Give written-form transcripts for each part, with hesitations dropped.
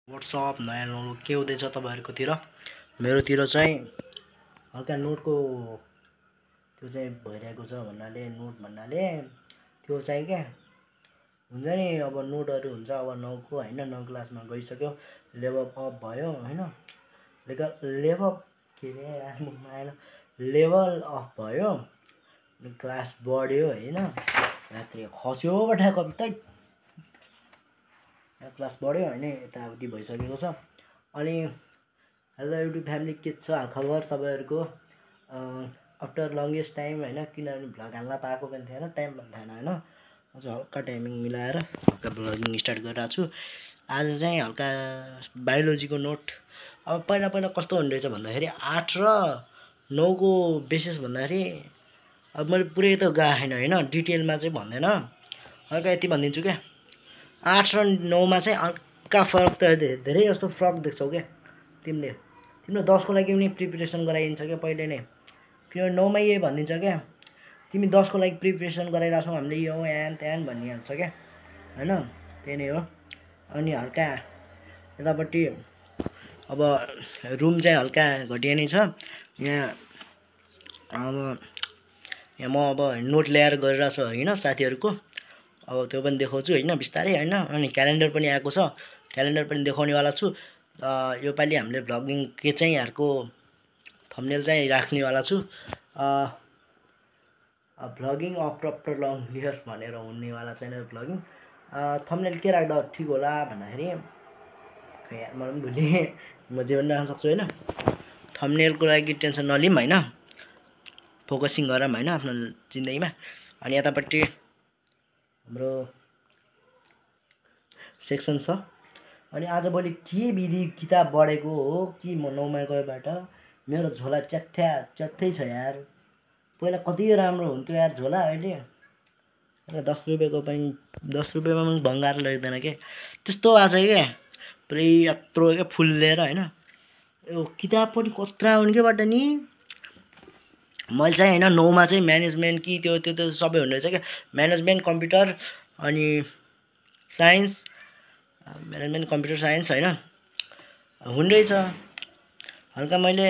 WhatsApp नयाँ note के हुँदैछ तपाईहरुकोतिर मेरोतिर चाहिँ हल्का नोटको त्यो चाहिँ भइरहेको छ भन्नाले नोट भन्नाले त्यो चाहिँ के हुन्छ नि अब नोटहरु हुन्छ अब 9 को हैन 9 क्लासमा गइसक्यो लेभल अप भयो हैन लेभल के रे यार मुखमा आएन लेभल अप भयो क्लास बढ्यो हैन रात्री खस्यो बठा कविता क्लास बढ्यो हैन यताउति भइसकेको छ अनि हेलो युट्युब फ्यामिली के छ हालखबर तपाईहरुको आफ्टर लंगेस्ट टाइम हैन किनभने भ्लग हाल्न पाएको पनि थिएन टाइम पनि थिएन हैन अझ हल्का टाइमिङ मिलाएर हल्का भ्लगिङ स्टार्ट गरिरहेको छु आज चाहिँ हल्का बायोलोजीको नोट अब पहिला पहिला कस्तो हुँदै रहेछ भन्दाखेरि 8 र 9 को बेसिस भन्दाखेरि अब मैले पुरै त गाएन हैन डिटेलमा चाहिँ भन्दैन हल्का यति भनिदिन्छु के 8 र 9 मा चाहिँ हल्का फरक त धेरै जस्तो फरक देख्छौ के तिमीले 10 को लागि पनि प्रिपरेसन गराइन्छ के पहिले नै किन 9 मा यही भनिदिन्छ के तिमी 10 को लागि प्रिपरेसन गराइराछौ हामीले यो यान त्यान भनिहाल्छ के हैन त्यही नै हो अनि हल्का यतापट्टि अब रुम चाहिँ हल्का घटिया नै छ यहाँ म अब नोट ल्याएर गरिरहेछु हैन साथीहरुको अब त्यो पनि देखाउँछु हैन बिस्तारै हैन अनि क्यालेन्डर पनि आएको छ क्यालेन्डर पनि देखाउने वाला छु यो पाली हामीले भ्लगिङ के चाहिँ यहाँहरुको थम्बनेल चाहिँ राख्ने वाला छु vlogging of after long years भनेर हुने वाला छैन भ्लगिङ थम्बनेल के राख्दा ठीक होला भन्दाखेरि खै यार मलाई पनि भुले म जे पनि राख्न सक्छु हैन थम्बनेलको लागि टेन्सन नलिम हैन फोकसिङ गरौँ हैन आफ्नो जिन्दगीमा अनि यतापट्टि हाम्रो सेक्सन छ अनि आजभोलि के विधि किताब बढेको हो कि म 9 मा गएबाट मेरो झोला च्यात्थै छ यार पहिला कति राम्रो हुन्थ्यो यार झोला अहिले 10 रुपैयाँको पनि 10 रुपैयाँमा पनि भंगार लाग्दैन के त्यस्तो आज के पुरै यत्रो के फुल लिएर हैन यो किताब पनि कत्रा हुन्केबाट नि मैले चाहिँ हैन 9 मा चाहिँ म्यानेजमेन्ट कि त्यो सबै हुँदै छ के म्यानेजमेन्ट कम्प्युटर अनि साइन्स म्यानेजमेन्ट कम्प्युटर साइन्स हैन हुँदै छ हल्का मैले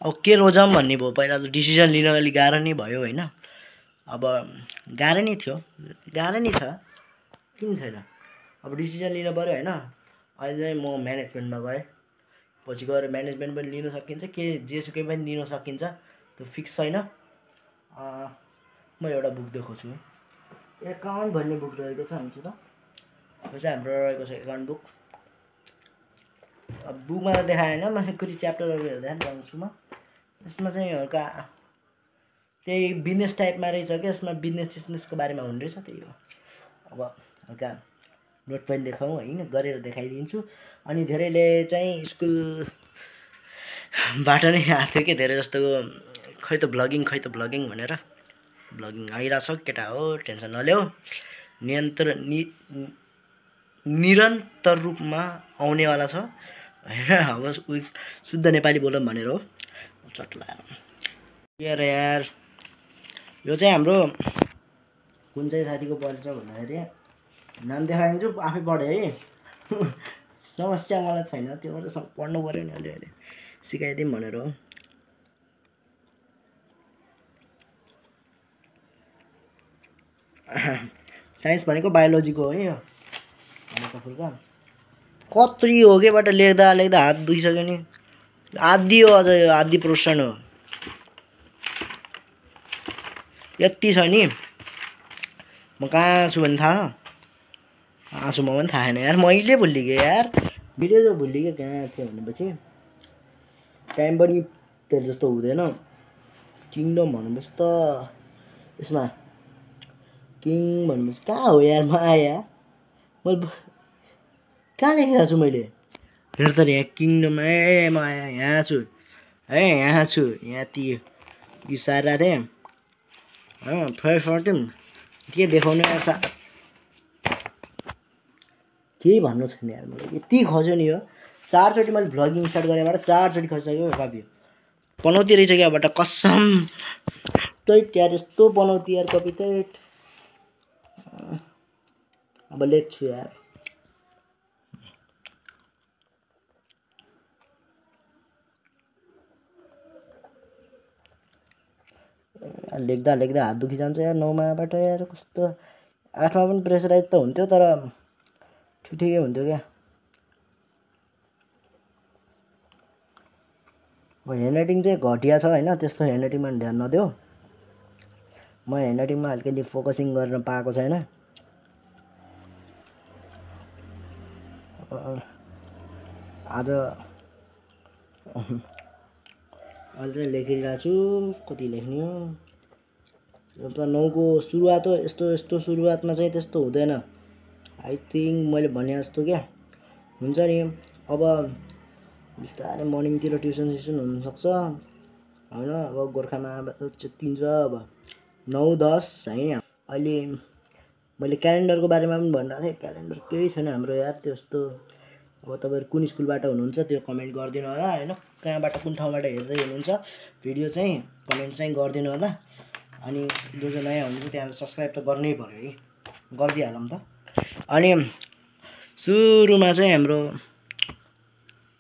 अब के रोजम भन्ने भयो पहिला त डिसिजन लिन अलि गाह्रो नै भयो हैन अब गाह्रो नै थियो गाह्रो नै छ किन छैन अब डिसिजन लिन पर्यो हैन अहिले चाहिँ म म्यानेजमेन्टमा गए पछि गएर म्यानेजमेन्ट पनि लिन सकिन्छ के जेसुकै पनि लिन सकिन्छ त्यो फिक्स छैन म एउटा बुक देखाउँछु एकाउन्ट भन्ने बुक रहेको छ हामीसित यो चाहिँ हाम्रो रहेको छ एकाउन्ट बुक अब बुकमा त देखाएन म कुनै च्याप्टरहरु हेर्दै जान्छु म यसमा चाहिँ हल्का त्यही बिजनेस टाइपमा रहेछ के यसमा बिजनेसको बारेमा हुँदै रहेछ त्यही हो अब हल्का नोट पनि देखाउँ हैन गरेर देखाइदिन्छु अनि धेरैले चाहिँ स्कुलबाट नै आथ्यो के धेरै जस्तो खै त भ्लगिङ भनेर भ्लगिङ आइराछ केटा हो टेन्सन नल्याऊ निरन्तर रूपमा आउने वाला छ हैन अब शुद्ध नेपाली बोलौँ भनेर हो चट्ला यार यो चाहिँ हाम्रो कुन चाहिँ साथीको परिचय भन्दाखेरि नाम देखाइदिन्छु आफै पढे है समस्या मलाई छैन त्यो मात्रै पढ्नु पर्यो नि अलि सिकाइदिउँ भनेर हो साइन्स भनेको बायोलोजीको हो यो फुल्का कत्री हो केबाट लेख्दा हात दुखिसक्यो नि आधी हो अझ आधी पर्सन हो यति छ नि म कहाँ छु भने थाहा छु म पनि थाहा छैन यार मैले भुलिगेँ यार भिडियो त भुलिगेँ कहाँ थियो भनेपछि टाइम पनि तेल जस्तो हुँदैन किङडम भन्नुपर्छ त यसमा किङ भन्नुपर्छ कहाँ हो यार माया मैले कहाँ लेखेको छु मैले हेर त यहाँ किङडम माया यहाँ छु है यहाँ छु यहाँ ती सारा थिएँ फर्टिम के देखाउने यार केही भन्नु छैन यार मलाई यति खस्यो नि हो 4 चोटि मैले भ्लगिङ स्टार्ट गरेबाट 4 चोटि खसिसक्यो कपी पनौती रहेछ क्याबाट कसम तैट यार यस्तो पनौती यार कपी तैट अब लेख्छु यार लेख्दा लेख्दा हात दुखिजान्छ यार 9माबाट यार। कस्तो 8मा पनि प्रेसराइज त हुन्थ्यो तर ठिकै हुन्थ्यो क्या। अब ह्यान्डराइटिङ चाहिँ घटिया छ होइन, त्यस्तो ह्यान्डराइटिङमा ध्यान नदेऊ। म ह्यान्डराइटिङमा अलिकति फोकसिङ गर्न पाएको छैन। आज अहिले चाहिँ लेखिरहेको छु, कति लेख्ने हो। अब 9को सुरुवात हो, यस्तो सुरुवातमा चाहिँ त्यस्तो हुँदैन आई थिङ्क, मैले भने जस्तो क्या हुन्छ नि। अब बिस्तारै मर्निङतिर ट्युसन हुनसक्छ होइन। अब गोर्खामा चित्तिन्छ अब 9-10 होइन। अहिले मैले क्यालेन्डरको बारेमा पनि भनिरहेको थिएँ, क्यालेन्डर केही छैन हाम्रो यार त्यस्तो। अब तपाईँहरू कुन स्कुलबाट हुनुहुन्छ त्यो कमेन्ट गरिदिनु होला होइन, कहाँबाट कुन ठाउँबाट हेर्दै हुनुहुन्छ भिडियो चाहिँ कमेन्ट चाहिँ गरिदिनु होला। अनि जो नयाँ हुनुहुन्छ त्यहाँ सब्सक्राइब त गर्नै पऱ्यो है, गरिदिइहालौँ त। अनि सुरुमा चाहिँ हाम्रो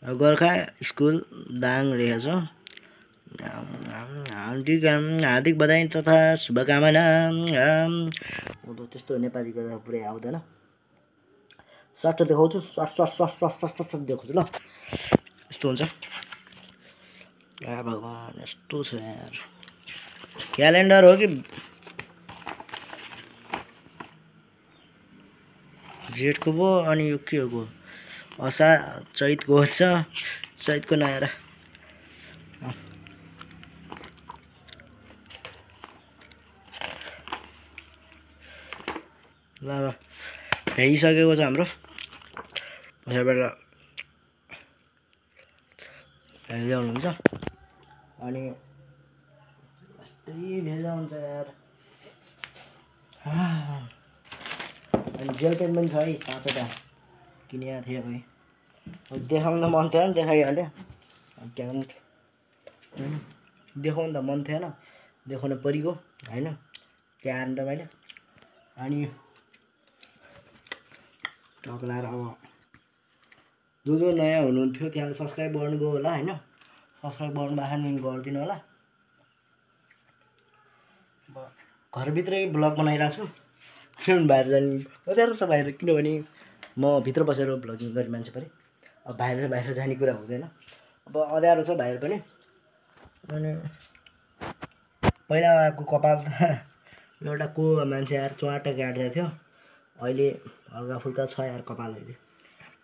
गोर्खा स्कुल दाङ रहेको छ। हार्दिक बधाई तथा शुभकामना। त्यस्तो नेपाली गर्दा पुरै आउँदैन। सर्ट देखाउँछु, सर्ट देखाउँछु ल। यस्तो हुन्छ भगवान्, यस्तो छ यार। क्यालेन्डर हो कि जेठको पो, अनि यो के हो असार चैतको छ, चैतको नआएर ल भ्याइसकेको छ हाम्रो। पछाडिबाट भेल्जा हुनुहुन्छ अनि यस्तै भेल्जा हुन्छ यार। अनि जेल पेन पनि छ है 5वटा किनेको थिएँ भाइ। अब देखाउनु त मन थिएन, देखाइहालेँ। देखाउनु त मन थिएन, देखाउनु परिगयो होइन, त्यहाँ आएर त मैले। अनि टक्लाएर अब जो नयाँ हुनुहुन्थ्यो त्यहाँले सब्सक्राइब गर्नुभयो होला होइन, सब्सक्राइब गर्नुभएको नि गरिदिनु होला। अब घरभित्रै ब्लग बनाइरहेको छु, बाहिर जाने अँध्यारो छ बाहिर, किनभने म भित्र बसेर भ्लगिङ गर्ने मान्छे परे। अब बाहिर जाने कुरा हुँदैन, अब अँध्यारो छ बाहिर पनि। अनि पहिलाको कपाल त एउटा को मान्छे यार च्वाटो काटिएको थियो, अहिले हल्का फुल्का छ यार कपाल अहिले।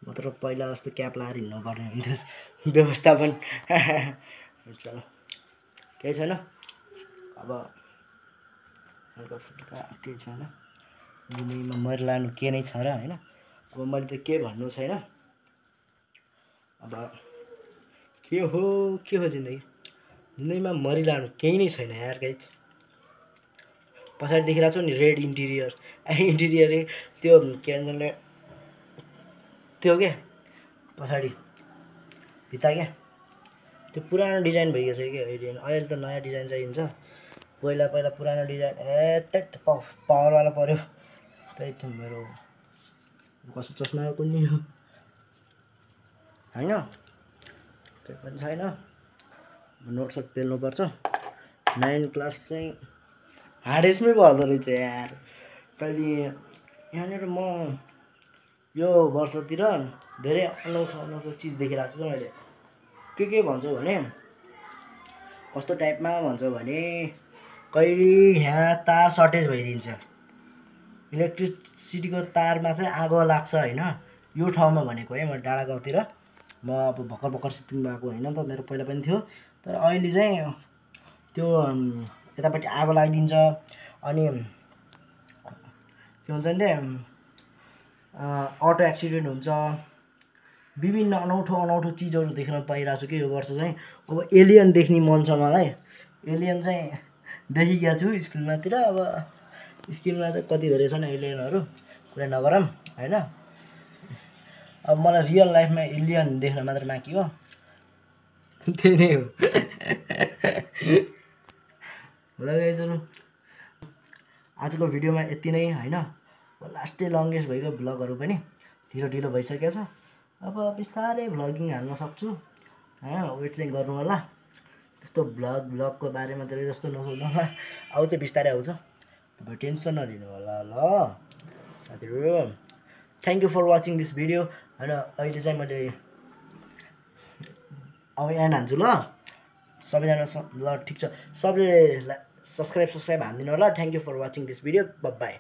मात्र पहिला जस्तो क्याप लगाएर हिँड्नु पर्ने हुन्थ्यो व्यवस्थापन। चलो केही छैन, अब हल्का फुल्का केही छैन, जिन्दगीमा मरिलानु के नै छ र होइन। अब मैले त के भन्नु छैन। अब के हो जिन्दगीमा मरिलानु केही नै छैन यार गाइज। पछाडि देखिरहेको छु नि रेड इन्टिरियर त्यो के भन्छ त्यो क्या पछाडि भित्ता क्या, त्यो पुरानो डिजाइन भइगयो छ क्या अहिले त नयाँ डिजाइन चाहिन्छ। पहिला पुरानो डिजाइन पावरवाला पऱ्यो। त्यही त मेरो कस्तो चस्मा कुन्नी हो होइन, केही पनि छैन। नोट्सहरू पेल्नुपर्छ। 9 क्लास चाहिँ हार्डेस्टमै पर्दो रहेछ यार। कहिले यहाँनिर म यो वर्षतिर धेरै अनौठो चिज देखिरहेको छु मैले। के भन्छु भने कस्तो टाइपमा भन्छ भने कहिले यहाँ तार सर्टेज भइदिन्छ, इलेक्ट्रिसिटीको तारमा चाहिँ आगो लाग्छ होइन। यो ठाउँमा भनेको है, म डाँडा गाउँतिर, म अब भर्खर सिफ्टिङ भएको होइन त, मेरो पहिला पनि थियो। तर अहिले चाहिँ त्यो यतापट्टि आगो लागिदिन्छ। अनि के भन्छ नि अटो एक्सिडेन्ट हुन्छ, विभिन्न अनौठो चिजहरू देख्न पाइरहेको छु कि यो वर्ष चाहिँ। अब एलियन देख्ने मन छ मलाई, एलियन चाहिँ देखिरहेको छु स्कुलमातिर। अब स्कुलमा चाहिँ कति धेरै छन् एलियनहरू कुरा नगरौँ होइन। अब मलाई रियल लाइफमा एलियन देख्न मात्र बाँकी हो, त्यही नै हो। आजको भिडियोमा यति नै होइन, लास्टै लङ्गेस्ट भइगयो भ्लगहरू पनि ढिलो भइसकेको छ। अब बिस्तारै भ्लगिङ हाल्न सक्छु होइन, वेट चाहिँ गर्नु होला। त्यस्तो ब्लगको बारेमा धेरै जस्तो नसोच्नु होला, आउँछ बिस्तारै आउँछ, तपाईँ टेन्सन नलिनु होला ल साथीहरू। Thank you for watching this video होइन। अहिले चाहिँ मैले अब एन्ड हान्छु ल सबैजना ल ठिक छ, सबले सब्सक्राइब हानिदिनु होला। Thank you for watching this video, by.